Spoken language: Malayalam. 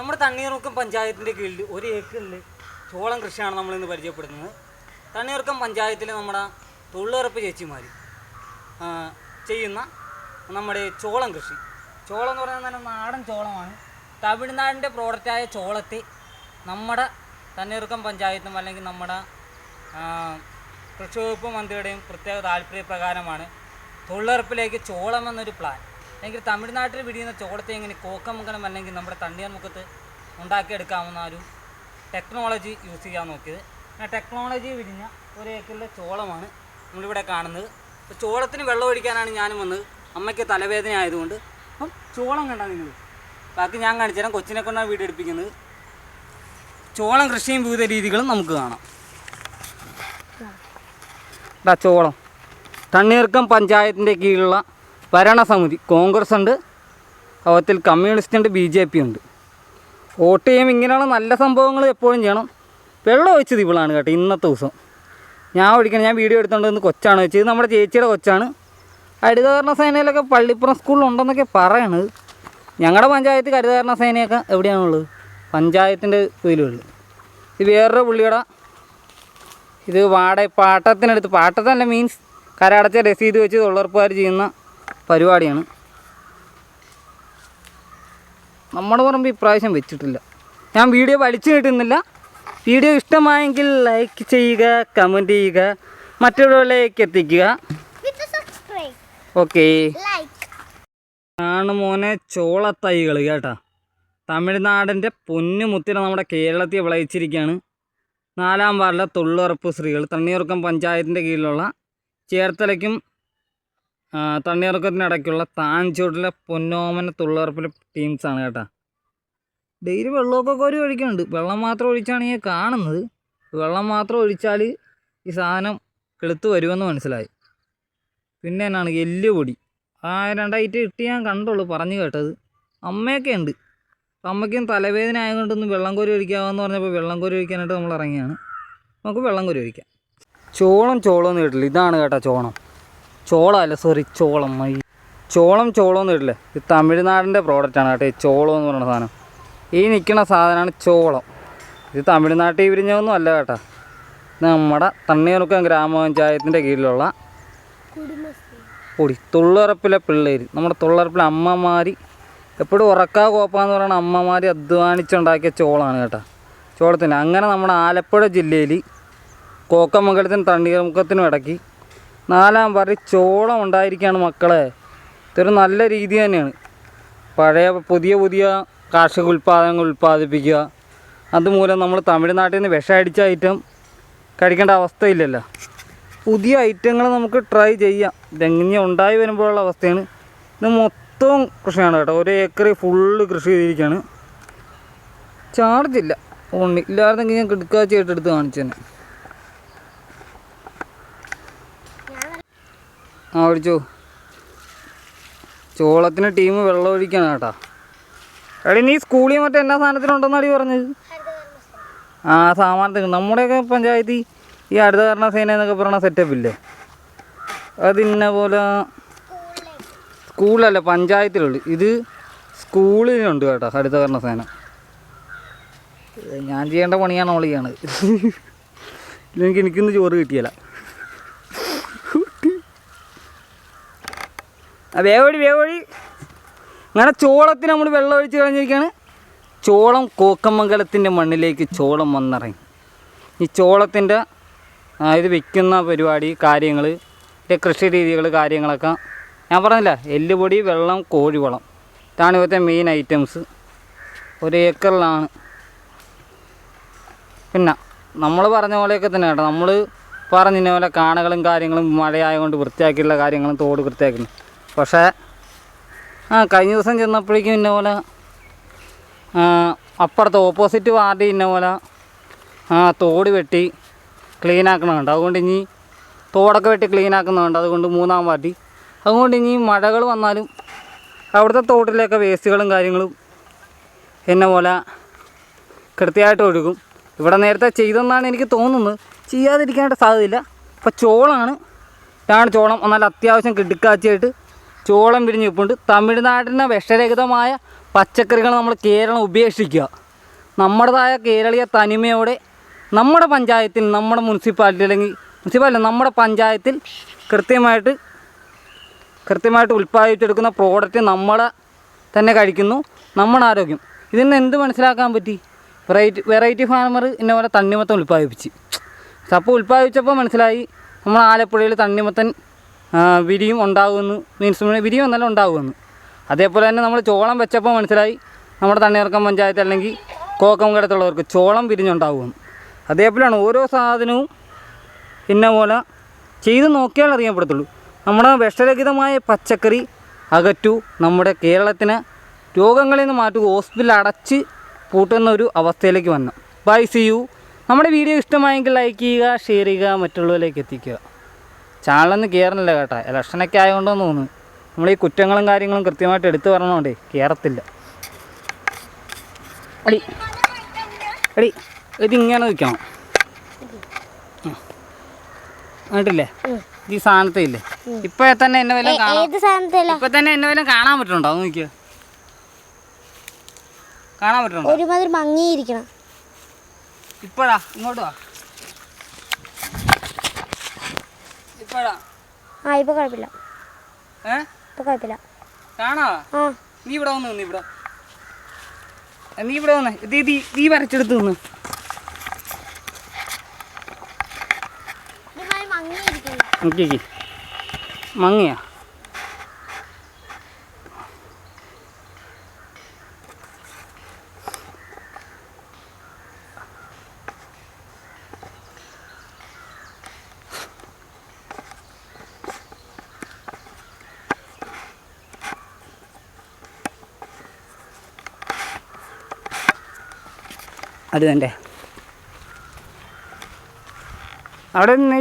നമ്മുടെ തണ്ണീർമുക്കം പഞ്ചായത്തിൻ്റെ കീഴിൽ 1 ഏക്കറിൽ ചോളം കൃഷിയാണ് നമ്മളിന്ന് പരിചയപ്പെടുത്തുന്നത്. തണ്ണീർമുക്കം പഞ്ചായത്തിൽ നമ്മുടെ തൊഴിലുറപ്പ് ചേച്ചിമാർ ചെയ്യുന്ന നമ്മുടെ ചോളം കൃഷി. ചോളം എന്ന് പറഞ്ഞാൽ തന്നെ നാടൻ ചോളമാണ്. തമിഴ്നാടിൻ്റെ പ്രോഡക്റ്റായ ചോളത്തെ നമ്മുടെ തണ്ണീർമുക്കം പഞ്ചായത്തും അല്ലെങ്കിൽ നമ്മുടെ കൃഷി വകുപ്പ് മന്ത്രിയുടെയും പ്രത്യേക താല്പര്യപ്രകാരമാണ് തൊഴിലുറപ്പിലേക്ക് ചോളം എന്നൊരു പ്ലാൻ. അല്ലെങ്കിൽ തമിഴ്നാട്ടിൽ വിരിയുന്ന ചോളത്തെ എങ്ങനെ കോക്കമുഖനം അല്ലെങ്കിൽ നമ്മുടെ തണ്ണീർമുക്കത്ത് ഉണ്ടാക്കിയെടുക്കാവുന്ന ഒരു ടെക്നോളജി യൂസ് ചെയ്യാൻ നോക്കിയത്. ആ ടെക്നോളജി വിരിഞ്ഞ 1 ഏക്കറിലെ ചോളമാണ് നമ്മളിവിടെ കാണുന്നത്. അപ്പോൾ ചോളത്തിന് വെള്ളം ഒഴിക്കാനാണ് ഞാനും വന്നത്. അമ്മയ്ക്ക് തലവേദന ആയതുകൊണ്ട് അപ്പം ചോളം കണ്ടാൽ നിങ്ങൾ ബാക്കി ഞാൻ കാണിച്ചു തരാം. കൊച്ചിനെ കൊണ്ടാണ് വീഡിയോ എടുപ്പിക്കുന്നത്. ചോളം കൃഷിയും വിവിധ രീതികളും നമുക്ക് കാണാം. ചോളം തണ്ണീർമുക്കം പഞ്ചായത്തിൻ്റെ കീഴിലുള്ള ഭരണസമിതി കോൺഗ്രസ് ഉണ്ട്, അതുപോലെ കമ്മ്യൂണിസ്റ്റ് ഉണ്ട്, BJP ഉണ്ട്. വോട്ട് ചെയ്യുമ്പോൾ ഇങ്ങനെയുള്ള നല്ല സംഭവങ്ങൾ എപ്പോഴും ചെയ്യണം. വെള്ളം ഒഴിച്ചത് ഇവളാണ് കേട്ടോ. ഇന്നത്തെ ദിവസം ഞാൻ വീഡിയോ എടുത്തുകൊണ്ടിരുന്ന കൊച്ചാണ് വെച്ചത്. നമ്മുടെ ചേച്ചിയുടെ കൊച്ചാണ്. ഹരിതകർമ്മ സേനയിലൊക്കെ പള്ളിപ്പുറം സ്കൂളിലുണ്ടെന്നൊക്കെ പറയണത്. ഞങ്ങളുടെ പഞ്ചായത്ത് ഹരിതകർമ്മ സേനയൊക്കെ എവിടെയാണുള്ളത്? പഞ്ചായത്തിൻ്റെ ഇതിലുള്ളത്. ഇത് വേറൊരു പുള്ളിയുടെ ഇത് പാട്ടത്തിനടുത്ത് പാട്ടത്തല്ല മീൻസ് കരടച്ച രസീത് വെച്ച് തൊഴിലുറപ്പുകാർ ചെയ്യുന്ന പരിപാടിയാണ്. നമ്മുടെ പറമ്പ് ഇപ്രാവശ്യം വെച്ചിട്ടില്ല. ഞാൻ വീഡിയോ വലിച്ചു കിട്ടുന്നില്ല. വീഡിയോ ഇഷ്ടമായെങ്കിൽ ലൈക്ക് ചെയ്യുക, കമൻറ്റ് ചെയ്യുക, മറ്റുള്ളവരിലേക്ക് എത്തിക്കുക. ഓക്കെ. ആണ് മോനെ ചോളത്തൈകൾ കേട്ടോ. തമിഴ്നാടിൻ്റെ പൊന്നുമുത്തിനെ നമ്മുടെ കേരളത്തിൽ വിളയിച്ചിരിക്കുകയാണ്. 4-ാം വാർഡിലെ തൊഴിലുറപ്പ് സ്ത്രീകൾ തണ്ണീർമുക്കം പഞ്ചായത്തിൻ്റെ കീഴിലുള്ള ചേർത്തലയ്ക്കും തണ്ണീർമുക്കത്തിനിടയ്ക്കുള്ള താഞ്ചോട്ടിലെ പൊന്നോമന തൊഴിലുറപ്പിലെ ടീംസാണ് കേട്ടോ. ഡെയിലി വെള്ളമൊക്കെ കോരി ഒഴിക്കുന്നുണ്ട്. വെള്ളം മാത്രം ഒഴിച്ചാണ് ഈ കാണുന്നത്. വെള്ളം മാത്രം ഒഴിച്ചാൽ ഈ സാധനം കെളുത്ത് വരുമെന്ന് മനസ്സിലായി. പിന്നെ എന്നാണ് എല്ലുപൊടി 2 ഐറ്റം ഇട്ട് ഞാൻ കണ്ടുള്ളൂ, പറഞ്ഞു കേട്ടത്. അമ്മയൊക്കെ ഉണ്ട്. അമ്മയ്ക്കും തലവേദന ആയതുകൊണ്ടൊന്ന് വെള്ളം കോരി ഒഴിക്കാമെന്ന് പറഞ്ഞപ്പോൾ വെള്ളം കോരി ഒഴിക്കാനായിട്ട് നമ്മൾ ഇറങ്ങിയാണ്. നമുക്ക് വെള്ളം കോരി ഒഴിക്കാം. ചോളമെന്ന് കേട്ടില്ല. ഇതാണ് കേട്ടോ ചോളം. ചോളമല്ല, സോറി, ചോളം. ചോളമെന്ന് കേട്ടില്ലേ? ഇത് തമിഴ്നാടിൻ്റെ പ്രോഡക്റ്റാണ് കേട്ടോ. ഈ ചോളം എന്ന് പറയുന്ന സാധനം, ഈ നിൽക്കുന്ന സാധനമാണ് ചോളം. ഇത് തമിഴ്നാട്ടിൽ വിരിഞ്ഞൊന്നും അല്ല കേട്ടോ. ഇത് നമ്മുടെ തണ്ണീർമുക്കം ഗ്രാമപഞ്ചായത്തിൻ്റെ കീഴിലുള്ള തൊഴിലുറപ്പിലെ പിള്ളേർ, നമ്മുടെ തൊഴിലുറപ്പിലെ അമ്മമാർ, എപ്പോഴും ഉറക്കാ കോപ്പാന്ന് പറയുന്ന അമ്മമാർ അധ്വാനിച്ചുണ്ടാക്കിയ ചോളമാണ് കേട്ടോ. ചോളത്തിന് അങ്ങനെ നമ്മുടെ ആലപ്പുഴ ജില്ലയിൽ കോക്കമംഗലത്തിനും തണ്ണീർമുക്കത്തിനും ഇടയ്ക്ക് 4-ാം വാർഡിൽ ചോളം ഉണ്ടായിരിക്കുകയാണ് മക്കളെ. ഇതൊരു നല്ല രീതി തന്നെയാണ്. പുതിയ കാർഷിക ഉൽപ്പാദനങ്ങൾ ഉൽപ്പാദിപ്പിക്കുക. അതുമൂലം നമ്മൾ തമിഴ്നാട്ടിൽ നിന്ന് വിഷമടിച്ച ഐറ്റം കഴിക്കേണ്ട അവസ്ഥയില്ലല്ലോ. പുതിയ ഐറ്റങ്ങൾ നമുക്ക് ട്രൈ ചെയ്യാം. ഇതെങ്ങനെ ഉണ്ടായി വരുമ്പോഴുള്ള അവസ്ഥയാണ്. ഇത് മൊത്തം കൃഷിയാണ് കേട്ടോ. 1 ഏക്കർ ഫുള്ള് കൃഷി ചെയ്തിരിക്കുകയാണ്. ചാർജില്ല, ഓൺലി. ഇല്ലായിരുന്നെങ്കിൽ ഞാൻ കിടക്കാച്ചയായിട്ട് എടുത്ത് കാണിച്ചു തന്നെ. ഒഴിച്ചോ. ചോളത്തിന് ടീം വെള്ളം ഒഴിക്കാണ് കേട്ടോ. എടി നീ സ്കൂളിൽ മറ്റേ എല്ലാ സാധനത്തിനുണ്ടെന്നാണ് പറഞ്ഞത്. സാമാനത്തിന് നമ്മുടെയൊക്കെ പഞ്ചായത്തിൽ ഈ ഹരിതകർമ്മ സേന എന്നൊക്കെ പറയുന്ന സെറ്റപ്പ് ഇല്ലേ, അതിന്ന പോലെ സ്കൂളിലല്ല പഞ്ചായത്തിലുള്ളു. ഇത് സ്കൂളിലുണ്ട് കേട്ടോ ഹരിതകർമ്മ സേന. ഞാൻ ചെയ്യേണ്ട പണിയാണ് നമ്മൾ ചെയ്യണത്. ഇല്ലെങ്കിൽ എനിക്കൊന്ന് ചോറ് കിട്ടിയല്ല. വേവഴി അങ്ങനെ ചോളത്തിന് നമ്മൾ വെള്ളം ഒഴിച്ച് കഴിഞ്ഞിരിക്കുകയാണ്. ചോളം കോക്കമംഗലത്തിൻ്റെ മണ്ണിലേക്ക് ചോളം വന്നിറങ്ങി. ഈ ചോളത്തിൻ്റെ ഇത് വിൽക്കുന്ന പരിപാടി കാര്യങ്ങൾ, കൃഷി രീതികൾ കാര്യങ്ങളൊക്കെ ഞാൻ പറഞ്ഞില്ല. എല്ലുപൊടി, വെള്ളം, കോഴിവളം, ഇതാണ് ഇവിടുത്തെ മെയിൻ ഐറ്റംസ്. 1 ഏക്കറിലാണ്. പിന്നെ നമ്മൾ പറഞ്ഞ പോലെയൊക്കെ തന്നെ കേട്ടോ. നമ്മൾ പറഞ്ഞ പോലെ കാണകളും കാര്യങ്ങളും മഴയായതുകൊണ്ട് വൃത്തിയാക്കിയുള്ള കാര്യങ്ങളും തോട് വൃത്തിയാക്കുന്നു. പക്ഷേ കഴിഞ്ഞ ദിവസം ചെന്നപ്പോഴേക്കും ഇന്ന പോലെ അപ്പുറത്ത് ഓപ്പോസിറ്റ് വാർഡിൽ ഇന്ന പോലെ തോട് വെട്ടി ക്ലീനാക്കണമുണ്ട്. അതുകൊണ്ട് ഇനി തോടൊക്കെ വെട്ടി ക്ലീനാക്കുന്നുണ്ട്. അതുകൊണ്ട് 3-ാം വാർഡിൽ അതുകൊണ്ട് ഇനി മഴകൾ വന്നാലും അവിടുത്തെ തോട്ടിലൊക്കെ വേസ്റ്റുകളും കാര്യങ്ങളും എന്ന പോലെ കൃത്യമായിട്ട് ഒഴുകും. ഇവിടെ നേരത്തെ ചെയ്തെന്നാണ് എനിക്ക് തോന്നുന്നത്. ചെയ്യാതിരിക്കാനായിട്ട് സാധ്യതയില്ല. അപ്പോൾ ചോളമാണ്. ഇതാണ് ചോളം. എന്നാൽ അത്യാവശ്യം കിടുക്കാച്ചയായിട്ട് ചോളം വിരിഞ്ഞ് നിൽപ്പുണ്ട്. തമിഴ്നാടിൻ്റെ വിഷരഹിതമായ പച്ചക്കറികൾ നമ്മൾ കേരളം ഉപേക്ഷിക്കുക. നമ്മുടേതായ കേരളീയ തനിമയോടെ നമ്മുടെ പഞ്ചായത്തിൽ, നമ്മുടെ മുനിസിപ്പാലിറ്റി അല്ലെങ്കിൽ മുനിസിപ്പാലിറ്റി നമ്മുടെ പഞ്ചായത്തിൽ കൃത്യമായിട്ട് ഉൽപ്പാദിപ്പിച്ചെടുക്കുന്ന പ്രോഡക്റ്റ് നമ്മളെ തന്നെ കഴിക്കുന്നു. നമ്മുടെ ആരോഗ്യം ഇതിൽ നിന്ന് എന്ത് മനസ്സിലാക്കാൻ പറ്റി? വെറൈറ്റി ഫാർമർ ഇന്ന പോലെ തണ്ണിമത്തൻ ഉൽപ്പാദിപ്പിച്ച്. അപ്പോൾ ഉൽപ്പാദിപ്പിച്ചപ്പോൾ മനസ്സിലായി നമ്മൾ ആലപ്പുഴയിൽ തണ്ണിമത്തൻ വിരിയും ഉണ്ടാകുമെന്ന്, വിരിയും എന്നല്ല ഉണ്ടാകുമെന്ന്. അതേപോലെ തന്നെ നമ്മൾ ചോളം വെച്ചപ്പോൾ മനസ്സിലായി നമ്മുടെ തണ്ണീർക്കം പഞ്ചായത്ത് അല്ലെങ്കിൽ കോക്കംകടത്തുള്ളവർക്ക് ചോളം വിരിഞ്ഞുണ്ടാകുമെന്ന്. അതേപോലെയാണ് ഓരോ സാധനവും ഇന്ന പോലെ ചെയ്ത് നോക്കിയാൽ അറിയപ്പെടത്തുള്ളൂ. നമ്മുടെ വിഷരഹിതമായ പച്ചക്കറി അകറ്റു നമ്മുടെ കേരളത്തിന് രോഗങ്ങളിൽ നിന്ന് മാറ്റുക, ഹോസ്പിറ്റൽ അടച്ച് പൂട്ടുന്ന ഒരു അവസ്ഥയിലേക്ക് വന്നു. Bye, see you. നമ്മുടെ വീഡിയോ ഇഷ്ടമായെങ്കിൽ ലൈക്ക് ചെയ്യുക, ഷെയർ ചെയ്യുക, മറ്റുള്ളവരിലേക്ക് എത്തിക്കുക. ചാനലൊന്നും കയറുന്നില്ല കേട്ടോ, ഇലക്ഷനൊക്കെ ആയതുകൊണ്ടെന്ന് തോന്നുന്നു. നമ്മൾ ഈ കുറ്റങ്ങളും കാര്യങ്ങളും കൃത്യമായിട്ട് എടുത്തു പറഞ്ഞോണ്ടേ കയറത്തില്ല. എടി ഇതിങ്ങനെ നിൽക്കണം കേട്ടില്ലേ? ഈ സാധനത്തെ ഇല്ലേ ഇപ്പൊ തന്നെ എന്നെ വല്ലതും കാണാൻ പറ്റുന്നുണ്ടോ? നോക്കിയോ, കാണാൻ പറ്റുന്നുണ്ടോ? ഒരുമാതിരി മങ്ങിയിരിക്കണം. ഇപ്പഴാ ഇങ്ങോട്ട് വാ. ഇപ്പഴാ ഇപ്പൊ കുഴപ്പമില്ല. ഇപ്പൊ കുഴപ്പമില്ല. കാണാ? നീ ഇവിടെ വന്ന് നിന്ന്, നീ ഇവിടെ വന്ന് നീ വരച്ചെടുത്ത് നിന്ന്. മങ്ങിയാ? അത് തന്നെ അവിടെ നിന്ന്